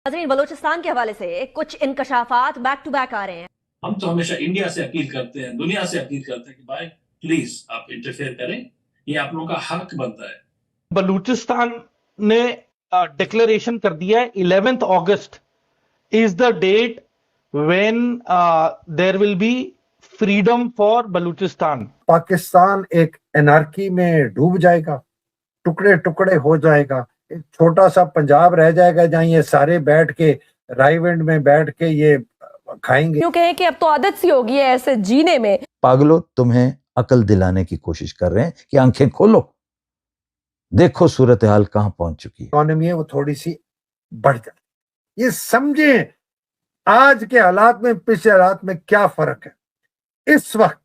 नाज़रीन, बलूचिस्तान के हवाले से कुछ इंकशाफात बैक टू बैक आ रहे हैं। हम तो हमेशा इंडिया से अपील करते हैं, दुनिया से अपील करते हैं कि भाई प्लीज आप इंटरफेयर करें, ये आप लोगों का हक बनता है। बलूचिस्तान ने डिक्लेरेशन कर दिया है 11th August is the date when there will be freedom for Baluchistan. Pakistan एक एनार्की में डूब जाएगा, टुकड़े टुकड़े हो जाएगा, एक छोटा सा पंजाब रह जाएगा जहाँ ये सारे बैठ के राइवेंड में बैठ के ये खाएंगे। क्यों कहें कि अब तो आदत सी होगी है ऐसे जीने में। पागलों, तुम्हें अकल दिलाने की कोशिश कर रहे हैं कि आंखें खोलो, देखो सूरत हाल कहां पहुंच चुकी है। इकोनॉमी है वो थोड़ी सी बढ़ जाती, ये समझे आज के हालात में पिछले हालात में क्या फर्क है। इस वक्त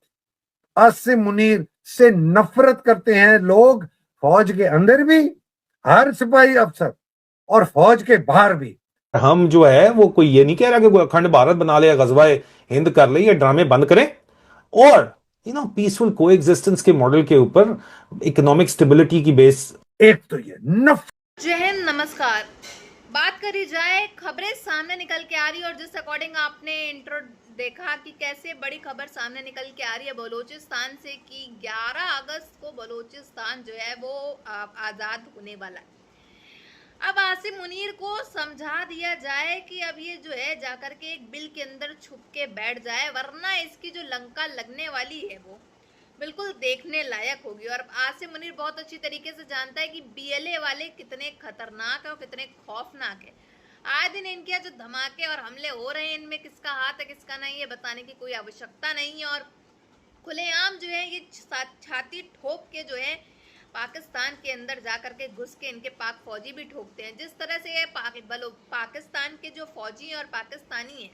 आसिम मुनीर से नफरत करते हैं लोग, फौज के अंदर भी, हर सिपाही अफसर, और फौज के बाहर भी। हम जो है वो कोई ये नहीं कह रहा कि कोई अखंड भारत बना ले या गजवाए हिंद कर ले, ये ड्रामे बंद करें और पीसफुल कोएग्जिस्टेंस के मॉडल के ऊपर इकोनॉमिक स्टेबिलिटी की बेस। एक तो ये जय हिंद, नमस्कार। बात करी जाए, खबरें सामने निकल के आ रही है और जिस अकॉर्डिंग आपने इंट्रो देखा कि कैसे बड़ी खबर सामने निकल के आ रही है बलूचिस्तान से कि 11 अगस्त को बलूचिस्तान जो है वो आज़ाद होने वाला है। अब आसिम मुनीर को समझा दिया जाए कि अब ये जो है जाकर के एक बिल के अंदर छुप के बैठ जाए, वरना इसकी जो लंका लगने वाली है वो बिल्कुल देखने लायक होगी। और आसिम मुनीर बहुत अच्छी तरीके से जानता है कि बीएलए वाले कितने खतरनाक है और कितने खौफनाक है। आए दिन इनके यहाँ जो धमाके और हमले हो रहे हैं, इनमें किसका हाथ है किसका नहीं, ये बताने की कोई आवश्यकता नहीं है। और खुलेआम जो है ये छाती ठोक के जो है पाकिस्तान के अंदर जाकर के घुस के इनके पाक फौजी भी ठोकते हैं। जिस तरह से ये पाकिस्तान के जो फौजी और पाकिस्तानी हैं,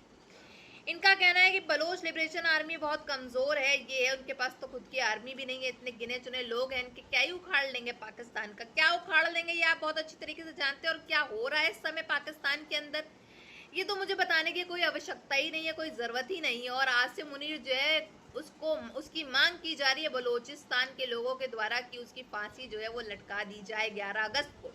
इनका कहना है कि बलोच लिबरेशन आर्मी बहुत कमजोर है, ये है, उनके पास तो खुद की आर्मी भी नहीं है, इतने गिने चुने लोग हैं, इनके क्या ही उखाड़ लेंगे, पाकिस्तान का क्या उखाड़ लेंगे, ये आप बहुत अच्छी तरीके से जानते हैं। और क्या हो रहा है इस समय पाकिस्तान के अंदर, ये तो मुझे बताने की कोई आवश्यकता ही नहीं है, कोई जरूरत ही नहीं है। और आसिम मुनीर जो है उसकी मांग की जा रही है बलूचिस्तान के लोगों के द्वारा कि उसकी फांसी जो है वो लटका दी जाए 11 अगस्त को।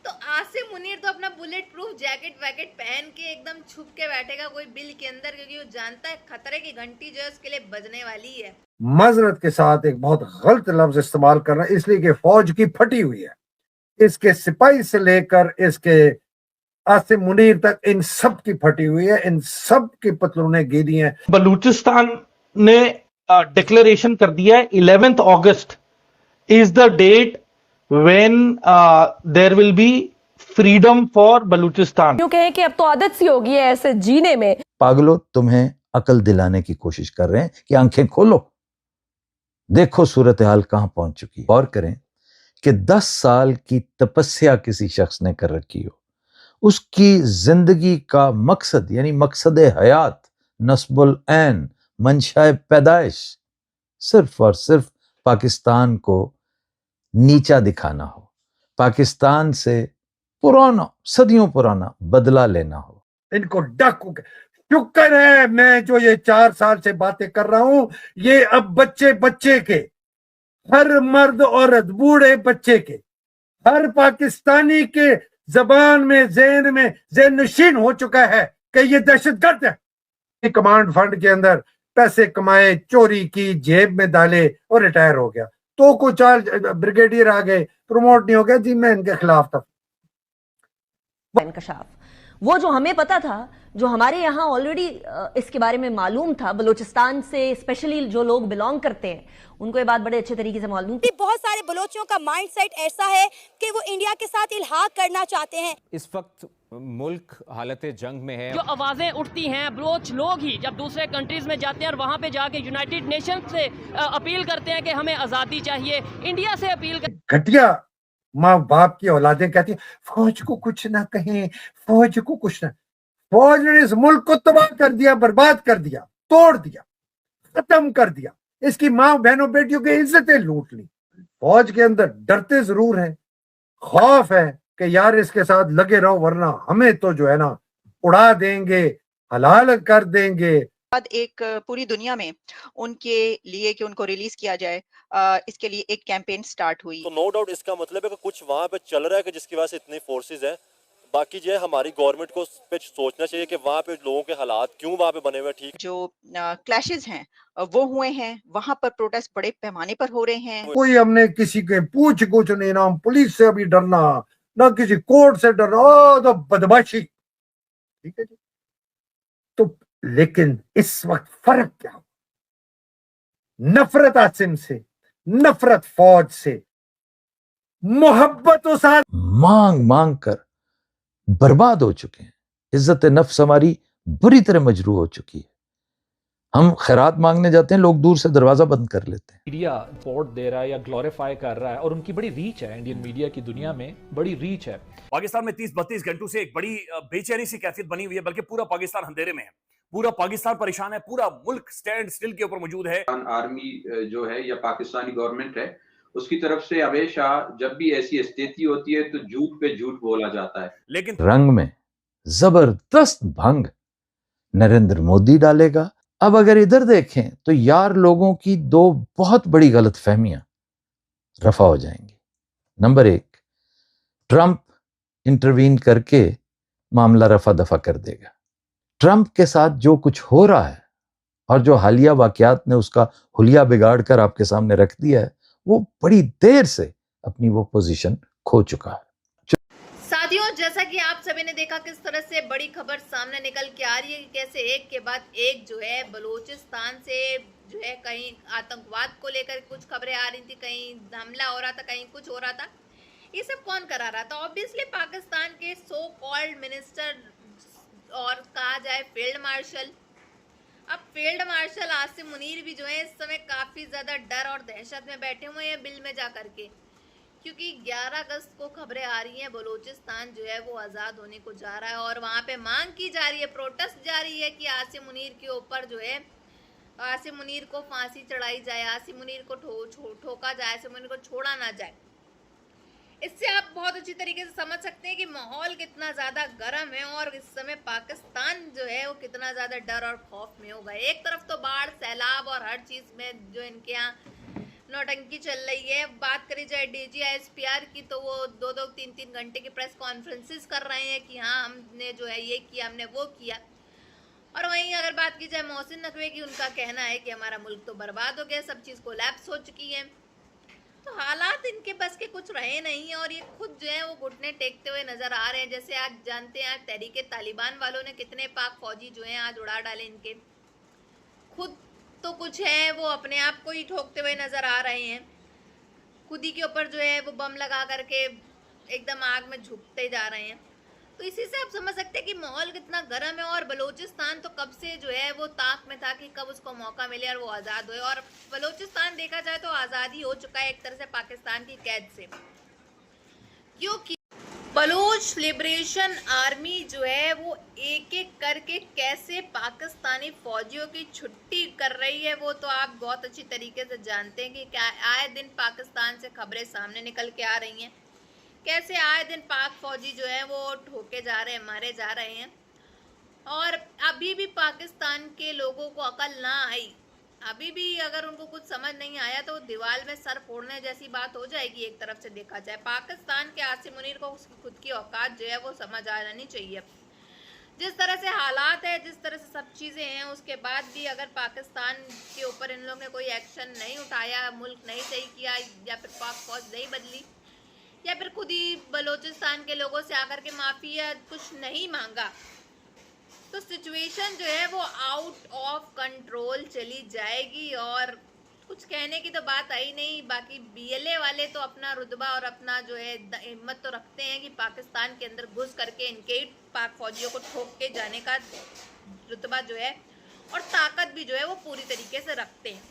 तो आसिम मुनीर तो अपना बुलेट प्रूफ जैकेट वैकेट पहन के एकदम छुप के बैठेगा कोई बिल के अंदर, क्योंकि वो जानता है खतरे की घंटी जो है उसके लिए बजने वाली है। मजरत के साथ एक बहुत गलत लफ्ज इस्तेमाल करना, इसलिए कि फौज की फटी हुई है, इसके सिपाही से लेकर इसके आसिम मुनीर तक इन सब की फटी हुई है, इन सब की पतलूनें गीली हैं। बलूचिस्तान ने डिक्लेरेशन कर दिया है 11th August is the date when there will be freedom for Baluchistan. क्यों कहें कि अब तो आदत सी होगी है ऐसे जीने में। पागलों, तुम्हें अकल दिलाने की कोशिश कर रहे हैं कि आंखें खोलो, देखो सूरत हाल कहां पहुंच चुकी है। गौर करें कि 10 साल की तपस्या किसी शख्स ने कर रखी हो, उसकी जिंदगी का मकसद यानी मकसद हयात, नस्बुल ऐन, मंशाए पैदाइश सिर्फ और सिर्फ पाकिस्तान को नीचा दिखाना हो, पाकिस्तान से पुराना, सदियों पुराना बदला लेना हो। इनको शुक्र है मैं जो ये 4 साल से बातें कर रहा हूं, ये अब बच्चे बच्चे के, हर मर्द औरत, बूढ़े बच्चे के, हर पाकिस्तानी के जबान में, ज़हन में ज़हन नशीन हो चुका है कि ये दहशतगर्द है। कमांड फंड के अंदर पैसे कमाए, चोरी की, जेब में डाले और रिटायर हो गया। तो कुछ ब्रिगेडियर आ गए, प्रमोट नहीं हो गया जी, मैं इनके खिलाफ था। इंकशाफ वो जो हमें पता था, जो हमारे यहाँ ऑलरेडी इसके बारे में मालूम था, बलूचिस्तान से स्पेशली जो लोग बिलोंग करते हैं उनको ये बात बड़े अच्छे तरीके से मालूम थी। बहुत सारे बलोचियों का माइंडसेट ऐसा है कि वो इंडिया के साथ इल्हाक करना चाहते हैं। इस वक्त मुल्क हालत जंग में है। जो आवाजें उठती हैं बलोच लोग ही जब दूसरे कंट्रीज में जाते हैं और वहां पे जाके यूनाइटेड नेशन से अपील करते हैं कि हमें आजादी चाहिए, इंडिया से अपील घटिया माँ बाप की औलादें कहती हैं फौज को कुछ ना कहें, फौज को कुछ ना। फौज ने इस मुल्क को तबाह कर दिया, बर्बाद कर दिया, तोड़ दिया, खत्म कर दिया, इसकी माँ बहनों बेटियों की इज्जतें लूट ली। फौज के अंदर डरते जरूर है, खौफ है कि यार इसके साथ लगे रहो वरना हमें तो जो है ना उड़ा देंगे, हलाल कर देंगे। बाद एक पूरी दुनिया में उनके लिए कि उनको रिलीज किया जाए, इसके लिए एक कैंपेन स्टार्ट हुई। तो नो डाउट इसका मतलब है कि कुछ वहां पे चल रहा है कि जिसकी वजह से इतनी फोर्सेस है बाकी जो है हमारी गवर्नमेंट को उस पे सोचना चाहिए कि वहाँ पे लोगों के हालात क्यों वहाँ पे बने हुए हैं। ठीक जो क्लैशेस हैं वो हुए हैं, वहां पर प्रोटेस्ट बड़े पैमाने पर हो रहे हैं। कोई हमने किसी के पूछ कुछ नहीं, ना हम पुलिस से अभी डरना, ना किसी कोर्ट से डरना, तो बदमाशी, ठीक है जी। तो लेकिन इस वक्त फर्क क्या, नफरत आसिम से, नफरत फौज से, मोहब्बत साथ मांग मांग कर बर्बाद हो चुके हैं। इज्जत नफ्स हमारी बुरी तरह मजरू हो चुकी है। हम खैरात मांगने जाते हैं, लोग दूर से दरवाजा बंद कर लेते हैं। मीडिया सपोर्ट दे रहा है या ग्लोरीफाई कर रहा है और उनकी बड़ी रीच है, इंडियन मीडिया की दुनिया में बड़ी रीच है। पाकिस्तान में 30-32 घंटों से एक बड़ी बेचैनी सी कैफियत बनी हुई है, बल्कि पूरा पाकिस्तान अंधेरे में है, पूरा पाकिस्तान परेशान है, पूरा मुल्क स्टैंड स्टिल के ऊपर मौजूद है। आर्मी जो है या पाकिस्तानी गवर्नमेंट है, उसकी तरफ से हमेशा जब भी ऐसी स्थिति होती है तो झूठ पे झूठ बोला जाता है। लेकिन रंग में जबरदस्त भंग नरेंद्र मोदी डालेगा। अब अगर इधर देखें तो यार लोगों की दो बहुत बड़ी गलतफहमियां रफा हो जाएंगी। नंबर एक, ट्रंप इंटरवीन करके मामला रफा दफा कर देगा। ट्रंप के साथ जो कुछ हो रहा है और जो हालिया वाकयात ने उसका हुलिया बिगाड़ कर आपके सामने रख दिया है, वो बड़ी देर से अपनी वो पोजीशन खो चुका है। साथियों, जैसा कि आप सभी ने देखा किस तरह से बड़ी खबर सामने निकल के आ रही है कि कैसे एक के बाद एक जो है बलूचिस्तान से जो है कहीं आतंकवाद को लेकर कुछ खबरें आ रही थी, कहीं हमला हो रहा था, कहीं कुछ हो रहा था। ये सब कौन करा रहा था? ऑब्वियसली पाकिस्तान के सो कॉल्ड मिनिस्टर और कहा जाए फील्ड मार्शल। अब फील्ड मार्शल आसिम मुनीर भी जो है इस समय काफी ज्यादा डर और दहशत में बैठे हुए हैं बिल में जा करके, क्योंकि 11 अगस्त को खबरें आ रही हैं बलूचिस्तान जो है वो आज़ाद होने को जा रहा है और वहाँ पे मांग की जा रही है, प्रोटेस्ट जारी है कि आसिम मुनीर के ऊपर जो है आसिम मुनीर को फांसी चढ़ाई जाए, आसिम मुनीर को ठोका जाए, आसिम मुनीर को छोड़ा ना जाए। इससे आप बहुत अच्छी तरीके से समझ सकते हैं कि माहौल कितना ज़्यादा गर्म है और इस समय पाकिस्तान जो है वो कितना ज़्यादा डर और खौफ में होगा। एक तरफ तो बाढ़, सैलाब और हर चीज़ में जो इनके यहाँ नौटंकी चल रही है। बात करी जाए DGISPR की तो वो 2-2, 3-3 घंटे की प्रेस कॉन्फ्रेंसेस कर रहे हैं कि हाँ हमने जो है ये किया, हमने वो किया। और वहीं अगर बात की जाए मोहसिन नकवी की, उनका कहना है कि हमारा मुल्क तो बर्बाद हो गया, सब चीज़ कोलैप्स हो चुकी है। तो हालात इनके बस के कुछ रहे नहीं और ये खुद जो है वो घुटने टेकते हुए नजर आ रहे हैं। जैसे आज जानते हैं आज तहरीके तालिबान वालों ने कितने पाक फौजी जो हैं आज उड़ा डाले इनके। खुद तो कुछ है वो अपने आप को ही ठोकते हुए नजर आ रहे हैं, खुद ही के ऊपर जो है वो बम लगा करके एकदम आग में झुकते जा रहे हैं। तो इसी से आप समझ सकते हैं कि माहौल कितना गर्म है और बलूचिस्तान तो कब से जो है वो ताक में था कि कब उसको मौका मिले और वो आज़ाद हुए। और बलूचिस्तान देखा जाए तो आज़ादी हो चुका है एक तरह से पाकिस्तान की कैद से, क्योंकि बलूच लिबरेशन आर्मी जो है वो एक एक करके कैसे पाकिस्तानी फौजियों की छुट्टी कर रही है वो तो आप बहुत अच्छी तरीके से जानते हैं कि क्या आए दिन पाकिस्तान से खबरें सामने निकल के आ रही हैं, कैसे आए दिन पाक फौजी जो है वो ठोके जा रहे हैं, मारे जा रहे हैं। और अभी भी पाकिस्तान के लोगों को अकल ना आई, अभी भी अगर उनको कुछ समझ नहीं आया तो दीवार में सर फोड़ने जैसी बात हो जाएगी। एक तरफ से देखा जाए पाकिस्तान के आसिम मुनीर को उसकी खुद की औकात जो है वो समझ आ जानी चाहिए। जिस तरह से हालात है, जिस तरह से सब चीज़ें हैं, उसके बाद भी अगर पाकिस्तान के ऊपर इन लोगों ने कोई एक्शन नहीं उठाया, मुल्क नहीं सही किया या फिर पाक फौज नहीं बदली या फिर खुद ही बलूचिस्तान के लोगों से आकर के माफ़ी या कुछ नहीं मांगा, तो सिचुएशन जो है वो आउट ऑफ कंट्रोल चली जाएगी और कुछ कहने की तो बात आई नहीं। बाकी BLA वाले तो अपना रुतबा और अपना जो है हिम्मत तो रखते हैं कि पाकिस्तान के अंदर घुस करके इनके पाक फौजियों को ठोक के जाने का रुतबा जो है और ताकत भी जो है वो पूरी तरीके से रखते हैं।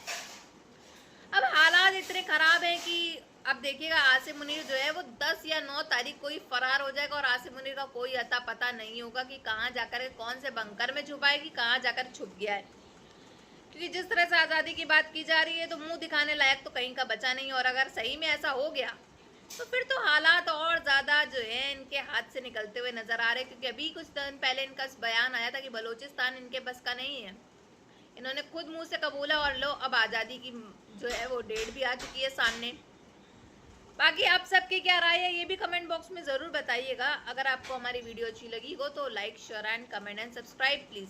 अब हालात इतने ख़राब हैं कि अब देखिएगा आसिम मुनीर जो है वो 10 या 9 तारीख को ही फरार हो जाएगा और आसिम मुनीर का कोई अता पता नहीं होगा कि कहाँ जाकर कौन से बंकर में छुपा है कि कहाँ जाकर छुप गया है। क्योंकि जिस तरह से आज़ादी की बात की जा रही है तो मुंह दिखाने लायक तो कहीं का बचा नहीं। और अगर सही में ऐसा हो गया तो फिर तो हालात और ज़्यादा जो है इनके हाथ से निकलते हुए नज़र आ रहे हैं। क्योंकि अभी कुछ दिन पहले इनका बयान आया था कि बलूचिस्तान इनके बस का नहीं है, इन्होंने खुद मुँह से कबूला और लो अब आज़ादी की जो है वो डेट भी आ चुकी है सामने। बाकी आप सबकी क्या राय है ये भी कमेंट बॉक्स में जरूर बताइएगा। अगर आपको हमारी वीडियो अच्छी लगी हो तो like share and comment and subscribe please.